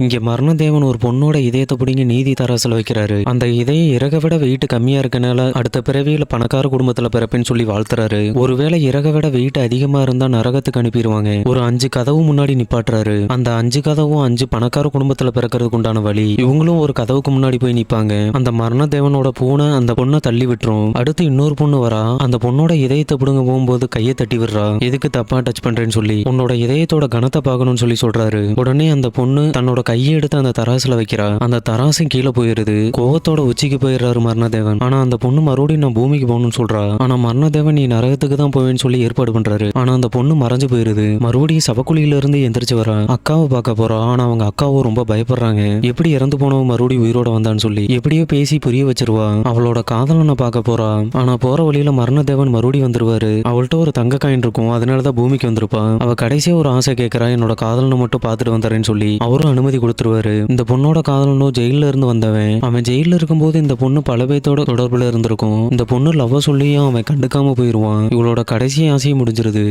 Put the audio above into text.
இங்க மரணதேவன் ஒரு பொண்ணோட இதயத்தை பிடிங்கி நீதி தராசுல வைக்கிறாரு. அந்த இதயம் இறக விட வெயிட் கம்மியா இருக்கனால அடுத்த பிறவியில பணக்கார குடும்பத்துல பிறப்பேன்னு சொல்லி வாழ்த்துறாரு. ஒருவேளை இறக விட வெயிட் அதிகமா இருந்தா நரகத்துக்கு அனுப்பிடுவாங்க. ஒரு 5 கதவு முன்னாடி நிப்பாட்டுறாரு. அந்த 5 கதவும் 5 பணக்கார குடும்பத்துல பிறக்கிறதுக்கு உண்டான வழி. இவங்களும் ஒரு கதவுக்கு முன்னாடி போய் நிப்பாங்க. அந்த மரணதேவனோட பூனை அந்த பொண்ணை தள்ளி விட்டுரும். அடுத்து இன்னொரு பொண்ணு வரா. அந்த பொண்ணோட இதயத்தை பிடுங்க போகும்போது கையை தட்டி விடுறா. எதுக்கு தப்பா டச் பண்றேன்னு சொல்லி உன்னோட இதயத்தோட கனத்தை பார்க்கணும்னு சொல்லி சொல்றாரு. உடனே அந்த பொண்ணு தன்னோட கையை எடுத்து அந்த தராசுல வைக்கிறா. அந்த தராசு கீழே போயிருது. கோவத்தோட உச்சிக்கு போயிடுறாரு மரணதேவன். ஆனா அந்த பொண்ணு மறுபடியும் நான் பூமிக்கு போகணும்னு சொல்றா. ஆனா மரணதேவன் நீ நரகத்துக்கு தான் போவேன்னு சொல்லி ஏற்பாடு பண்றாரு. ஆனா அந்த பொண்ணு மறைஞ்சு போயிருது. மறுபடியும் சவக்குழியில இருந்து எந்திரிச்சு வரா. அக்காவை பார்க்க போறா. ஆனா அவங்க அக்காவும் ரொம்ப பயப்படுறாங்க. எப்படி இறந்து போனவன் மறுபடியும் உயிரோட வந்தான்னு சொல்லி எப்படியோ பேசி புரிய வச்சிருவா. அவளோட காதலனை பார்க்க போறா. ஆனா போற வழியில மரணதேவன் மறுபடியும் வந்துருவாரு. அவள்கிட்ட ஒரு தங்க காயின் இருக்கும். அதனாலதான் பூமிக்கு வந்திருப்பா. அவ கடைசியா ஒரு ஆசை கேட்கறா. என்னோட காதலனை மட்டும் பார்த்துட்டு வந்துறேன்னு சொல்லி அவரும் அனுமதி கொடுத்துருவாரு. இந்த பொண்ணோட காதலனும் ஜெயில இருந்து வந்தவன். அவன் ஜெயில இருக்கும்போது இந்த பொண்ணு பல பேத்தோட தொடர்புல இருந்திருக்கும். இந்த பொண்ணு லவ் சொல்லியும் அவன் கண்டுக்காம போயிருவான். இவளோட கடைசி ஆசையும் முடிஞ்சிருது.